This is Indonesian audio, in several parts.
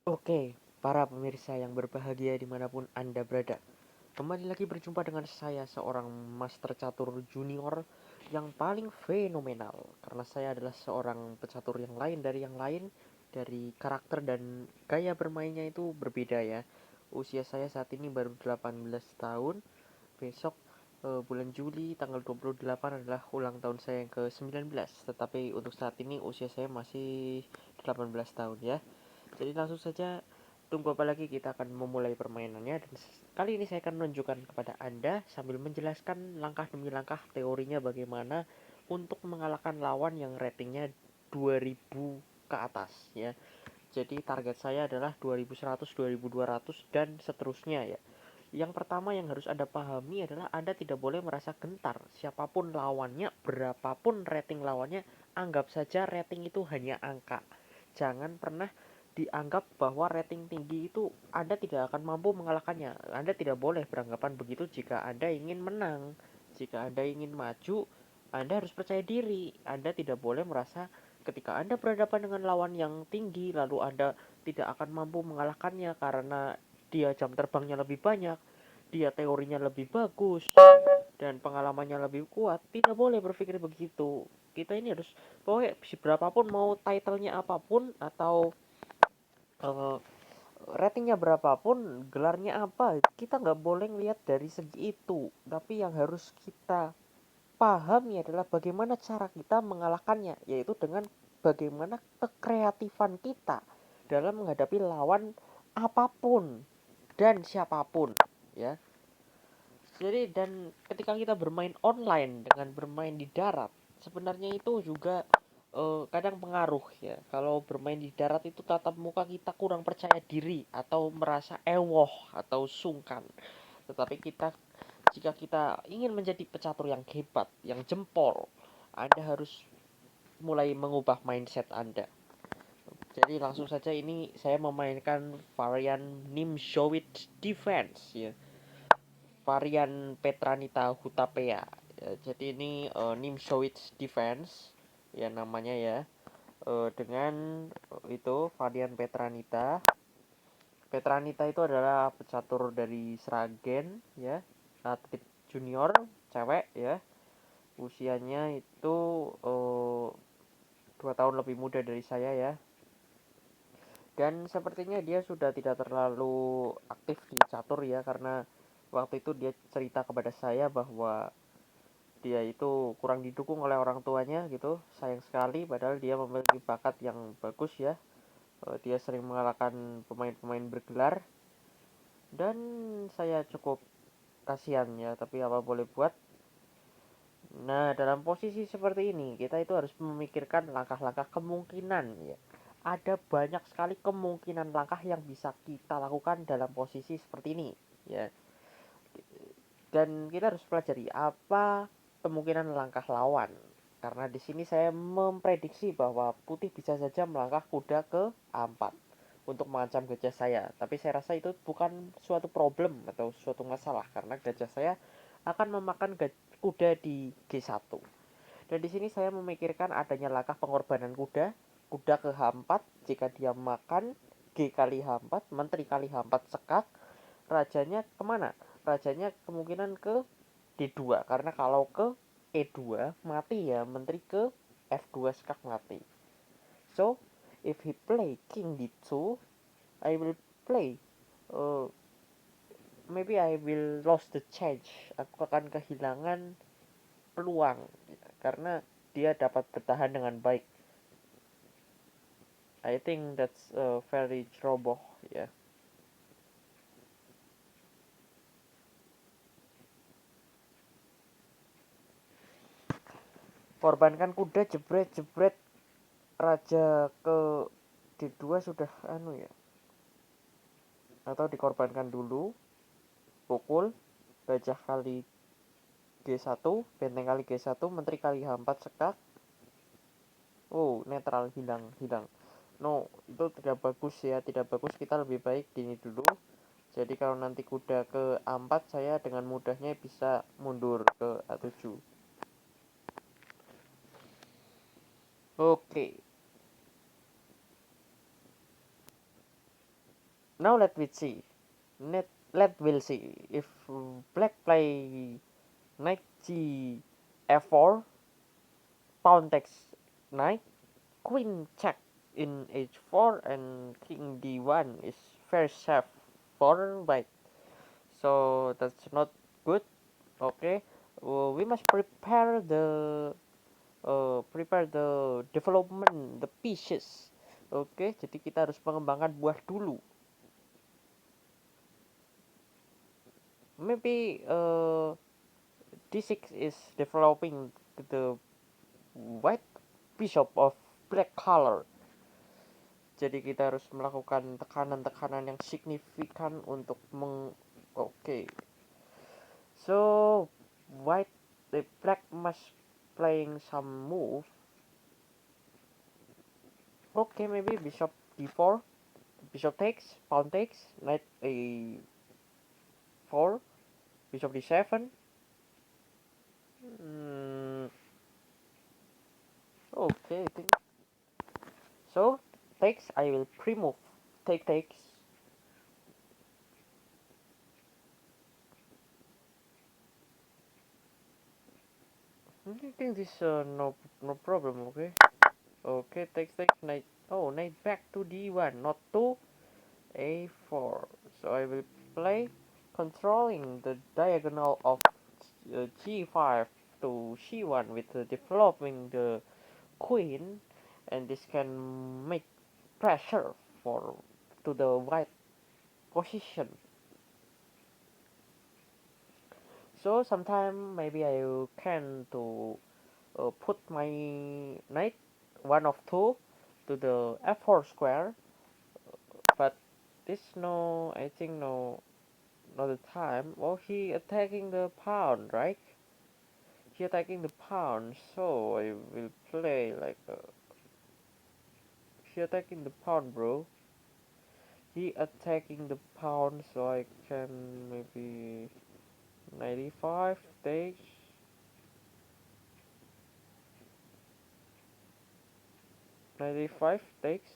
Oke, para pemirsa yang berbahagia dimanapun Anda berada. Kembali lagi berjumpa dengan saya, seorang master catur junior yang paling fenomenal. Karena saya adalah seorang pecatur yang lain dari yang lain. Dari karakter dan gaya bermainnya itu berbeda ya. Usia saya saat ini baru 18 tahun. Besok bulan Juli tanggal 28 adalah ulang tahun saya yang ke-19. Tetapi untuk saat ini usia saya masih 18 tahun ya. Jadi langsung saja, tunggu apa lagi, kita akan memulai permainannya. Dan kali ini saya akan menunjukkan kepada Anda sambil menjelaskan langkah demi langkah teorinya bagaimana untuk mengalahkan lawan yang ratingnya 2000 ke atas ya. Jadi target saya adalah 2100, 2200 dan seterusnya ya. Yang pertama yang harus Anda pahami adalah Anda tidak boleh merasa gentar. Siapapun lawannya, berapapun rating lawannya, anggap saja rating itu hanya angka. Jangan pernah dianggap bahwa rating tinggi itu Anda tidak akan mampu mengalahkannya. Anda tidak boleh beranggapan begitu jika Anda ingin menang. Jika Anda ingin maju, Anda harus percaya diri. Anda tidak boleh merasa ketika Anda berhadapan dengan lawan yang tinggi lalu Anda tidak akan mampu mengalahkannya karena dia jam terbangnya lebih banyak, dia teorinya lebih bagus, dan pengalamannya lebih kuat. Tidak boleh berpikir begitu. Kita ini harus, pokoknya berapapun, mau titlenya apapun atau uh, ratingnya berapapun, gelarnya apa, kita nggak boleh lihat dari segi itu. Tapi yang harus kita pahami adalah bagaimana cara kita mengalahkannya, yaitu dengan bagaimana kekreatifan kita dalam menghadapi lawan apapun dan siapapun ya. Jadi dan ketika kita bermain online dengan bermain di darat, sebenarnya itu juga kadang pengaruh ya. Kalau bermain di darat itu tatap muka kita kurang percaya diri atau merasa ewoh atau sungkan. Tetapi jika kita ingin menjadi pecatur yang hebat, yang jempol, Anda harus mulai mengubah mindset Anda. Jadi langsung saja, ini saya memainkan varian Nimshowitz Defense ya. Varian Petranita Hutapea. Ya, jadi ini Nimshowitz Defense ya namanya ya. Dengan itu varian Petranita. Petranita itu adalah pecatur dari Sragen ya, atlet junior cewek ya. Usianya itu 2 tahun lebih muda dari saya ya. Dan sepertinya dia sudah tidak terlalu aktif di catur ya, karena waktu itu dia cerita kepada saya bahwa dia itu kurang didukung oleh orang tuanya gitu. Sayang sekali, padahal dia memiliki bakat yang bagus ya. Dia sering mengalahkan pemain-pemain bergelar dan saya cukup kasihan ya, tapi apa boleh buat. Nah, dalam posisi seperti ini kita itu harus memikirkan langkah-langkah kemungkinan ya. Ada banyak sekali kemungkinan langkah yang bisa kita lakukan dalam posisi seperti ini ya. Dan kita harus pelajari apa kemungkinan langkah lawan. Karena di sini saya memprediksi bahwa putih bisa saja melangkah kuda ke A4 untuk mengancam gajah saya. Tapi saya rasa itu bukan suatu problem atau suatu masalah karena gajah saya akan memakan kuda di G1. Dan di sini saya memikirkan adanya langkah pengorbanan kuda, kuda ke H4 jika dia makan G kali H4, menteri kali H4 sekak, rajanya kemana? Rajanya kemungkinan ke D2 karena kalau ke E2 mati ya, menteri ke F2 skak mati. So if he play king D2, I will play uh, maybe I will lost the chance. Aku akan kehilangan peluang karena dia dapat bertahan dengan baik. I think that's very ceroboh ya. Korbankan kuda, jebret jebret, raja ke D2 sudah anu ya. Atau dikorbankan dulu, pukul gajah kali G1, benteng kali G1, menteri kali H4 sekak. Oh, netral, hilang hilang. No, itu tidak bagus ya, tidak bagus. Kita lebih baik dini dulu. Jadi kalau nanti kuda ke A4, saya dengan mudahnya bisa mundur ke A7. Oke. Now let we'll see if black play knight g f4, pawn takes knight, queen check in h4, and king d1 is very safe for white. So that's not good. Okay, we must prepare the development, the pieces. Oke, jadi kita harus mengembangkan buah dulu. Maybe d6 is developing the white bishop of black color. Jadi kita harus melakukan tekanan-tekanan yang signifikan untuk Oke. So the black must playing some move. Okay, maybe bishop d4, bishop takes, pawn takes, knight a4, bishop d7. Okay, I think so. Takes, I will pre-move. Takes. I think this no problem. Okay. Okay, takes knight. Oh, knight back to d1, not to a4. So I will play controlling the diagonal of g5 to c1 with developing the queen, and this can make pressure for to the white position. So sometime maybe I can to put my knight one of two to the f4 square, but this no, I think no, not the time. Oh, he attacking the pawn, right? He attacking the pawn, so I will play like he attacking the pawn, bro. He attacking the pawn, so I can maybe 95 takes. 95 takes.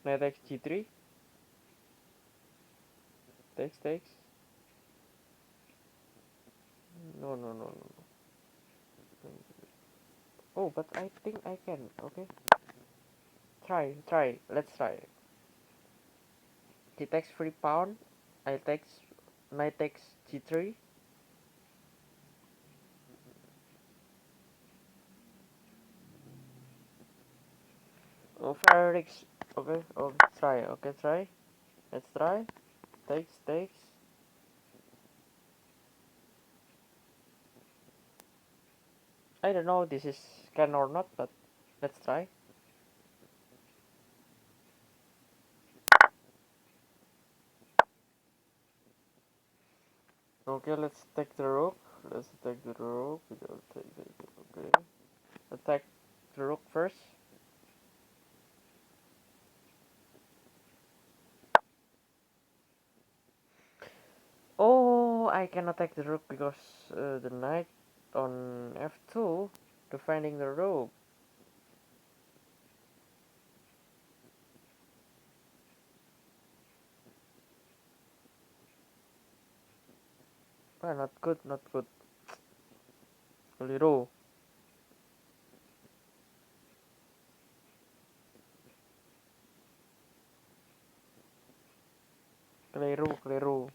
Knight takes g3. Takes. No. Oh, but I think I can. Okay. Try. Let's try. He takes 3 pawn. I takes knight takes g3. Oh, Felix. Okay. Oh, try. Okay, try. Let's try. Takes. I don't know this is can or not, but let's try. Okay, let's take the rook. Let's take the rook. Okay. Attack the rook first. Oh, I cannot take the rook because the knight on f2 defending the rook. Ah, not good. Keliru. Keliru.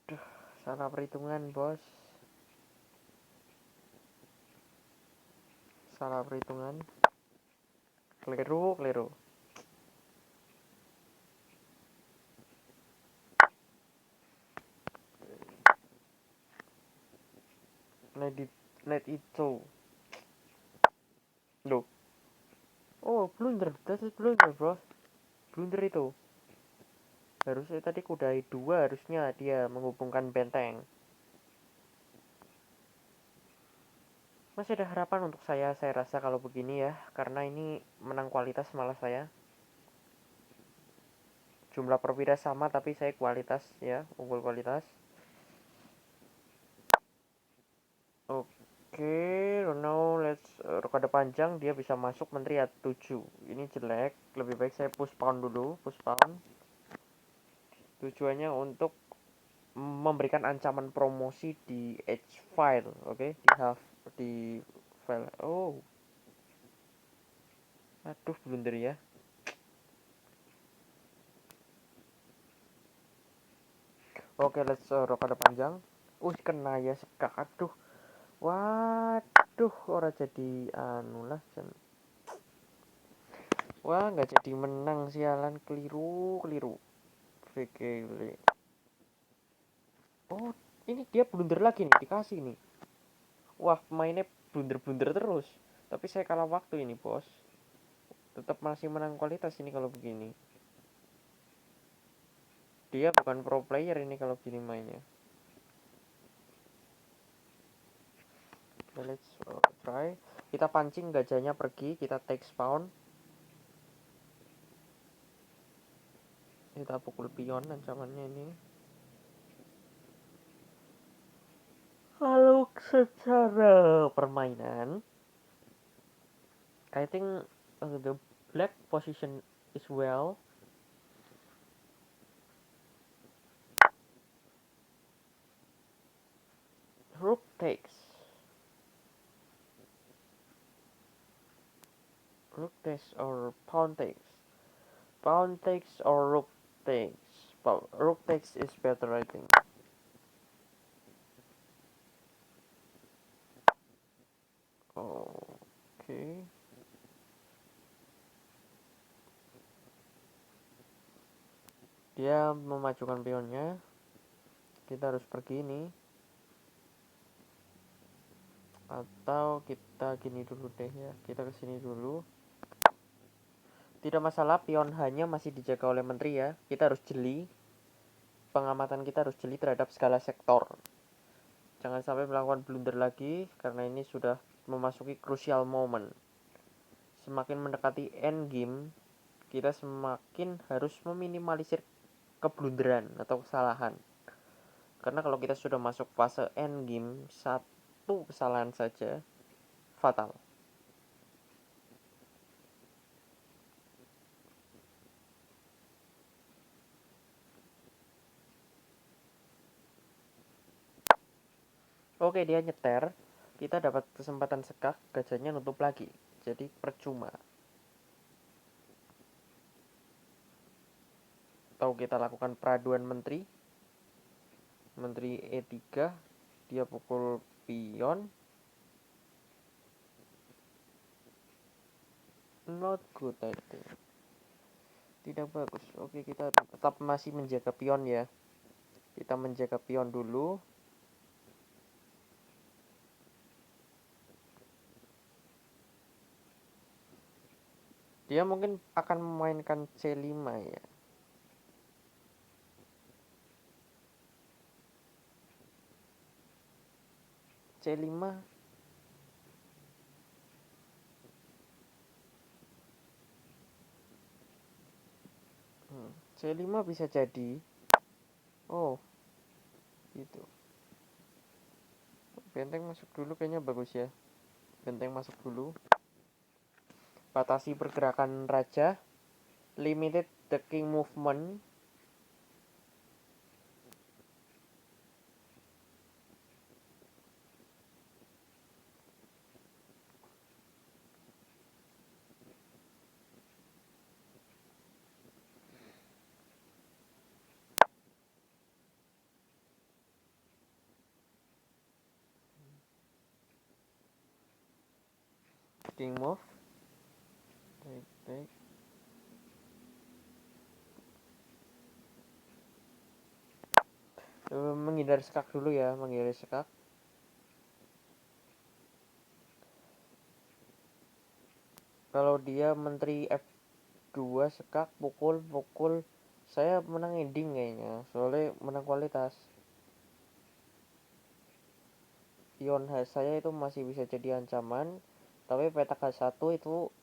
Duh, salah perhitungan, bos. Salah perhitungan. Keliru. Knight itu. Loh. Oh, blunder. That is blunder, bro. Blunder itu. Harusnya tadi kuda i2 harusnya dia menghubungkan benteng. Masih ada harapan untuk saya rasa kalau begini ya, karena ini menang kualitas malah saya. Jumlah perwira sama tapi saya kualitas ya, unggul kualitas. Oke, now let's rokade panjang dia bisa masuk menteri A7. Ini jelek, lebih baik saya push pawn dulu, push pawn. Tujuannya untuk memberikan ancaman promosi di edge file, oke, di file. Oh, aduh blunder ya. Oke, let's rokade panjang. Kena ya sekak, aduh. Waduh, ora jadi anu lah, wah nggak jadi menang, sialan, keliru keliru. VKL. Oh, ini dia blunder lagi nih, dikasih nih. Wah, mainnya blunder-blunder terus. Tapi saya kalah waktu ini, bos. Tetap masih menang kualitas ini kalau begini. Dia bukan pro player ini kalau begini mainnya. Okay, let's try. Kita pancing gajahnya pergi, kita take spawn. Kita pukul pion ancamannya ini. Kalau secara permainan, I think the black position is well. Rook takes. Rook takes or pawn takes. Pawn takes or rook takes. Rook takes is better, I think. Okay. Dia memajukan pionnya. Kita harus pergi nih. Atau kita gini dulu deh ya. Kita kesini dulu. Tidak masalah, pion hanya masih dijaga oleh menteri ya. Kita harus jeli. Pengamatan kita harus jeli terhadap segala sektor. Jangan sampai melakukan blunder lagi, karena ini sudah memasuki crucial moment. Semakin mendekati end game, kita semakin harus meminimalisir keblunderan atau kesalahan. Karena kalau kita sudah masuk fase end game, satu kesalahan saja fatal. Oke, dia nyeter. Kita dapat kesempatan sekak, gajahnya nutup lagi. Jadi percuma. Atau kita lakukan peraduan menteri. Menteri E3, dia pukul pion. Not good, I think. Tidak bagus. Oke, kita tetap masih menjaga pion ya. Kita menjaga pion dulu. Dia mungkin akan memainkan C5 ya. C5. C5 bisa jadi. Oh, gitu. Benteng masuk dulu kayaknya bagus ya. Benteng masuk dulu. Batasi pergerakan raja. Limited the king movement. King move. Take. Menghindari sekak dulu ya, menghindari sekak. Kalau dia menteri F2 sekak, pukul, saya menang ending kayaknya, soalnya menang kualitas. Pion saya itu masih bisa jadi ancaman, tapi petak H1 itu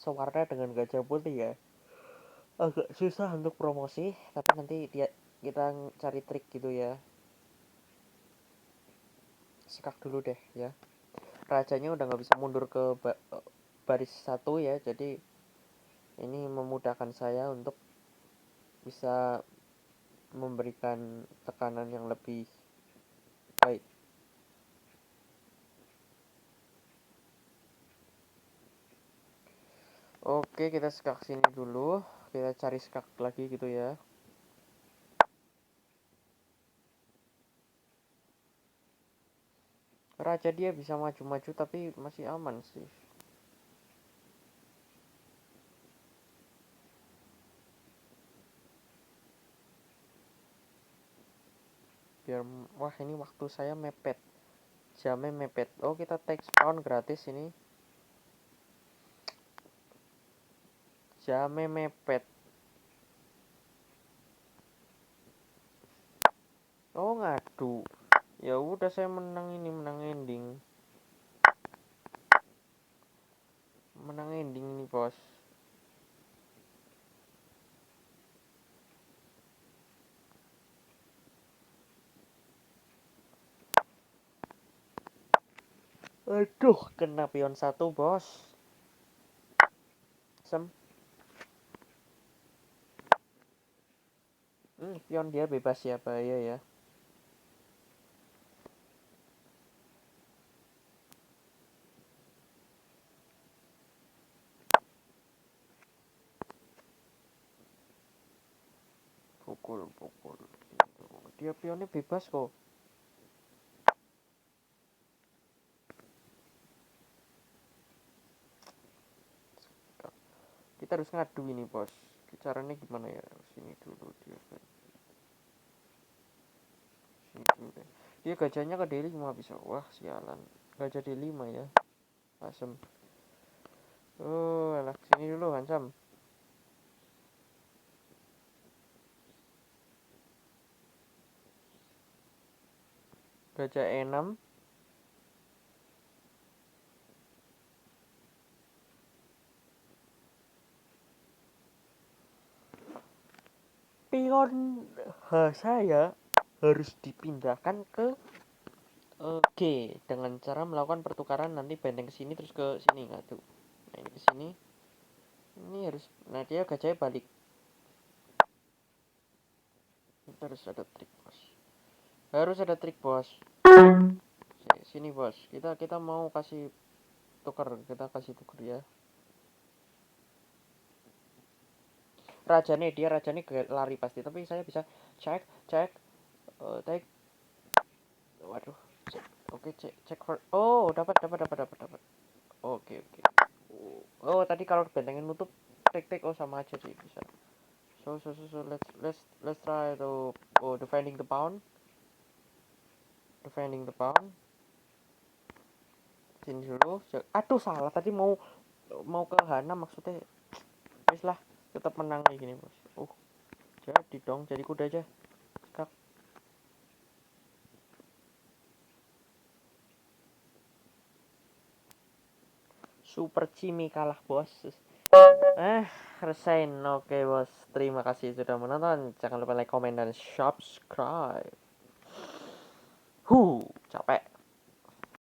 sewarna dengan gajah putih ya. Agak susah untuk promosi, tapi nanti kita cari trik gitu ya. sekak dulu deh ya. Rajanya udah nggak bisa mundur ke baris satu ya, jadi ini memudahkan saya untuk bisa memberikan tekanan yang lebih baik. Oke, kita sekak sini dulu, kita cari sekak lagi gitu ya. Raja dia bisa maju-maju tapi masih aman sih. Biar wah ini waktu saya mepet. Jamnya mepet. Oh, kita take spawn gratis ini. Jamnya mepet. Oh, ngadu. Ya udah saya menang ini, menang ending. Menang ending ini, Bos. Aduh, kena pion satu, Bos. Pion dia bebas ya, bahaya ya. Pukul. Gitu. Dia pionnya bebas kok. Kita harus ngadu ini, Bos. Caranya gimana ya? Sini dulu dia. Sini dulu deh. Dia gajahnya ke D5 bisa. Wah, sialan. Gajah D5 ya. Asem. Oh, alah sini dulu, Hansam. Gajah E6. Pion saya harus dipindahkan ke G dengan cara melakukan pertukaran nanti benteng ke sini terus ke sini ngadu. Nah, ini ke sini. Ini harus nah dia gajahnya balik. Itu harus ada trik, Bos. Harus ada trik, Bos. Sini, Bos. Kita mau kasih tukar, kita kasih tukar ya. Rajanya lari pasti, tapi saya bisa cek take. Waduh, cek. Oke, cek for. Oh, dapat. Oke. Oh, tadi kalau bentengin nutup take oh sama aja sih bisa. So let's try to defending the pawn. Defending the pawn. Sini dulu. Aduh, salah tadi mau ke Hana maksudnya. Wis lah, tetap menang kayak gini, Bos. Jadi dong, jadi kuda aja. Kak. Super Cimi kalah, Bos. Resign. Oke, Bos. Terima kasih sudah menonton. Jangan lupa like, comment, dan subscribe. Capek.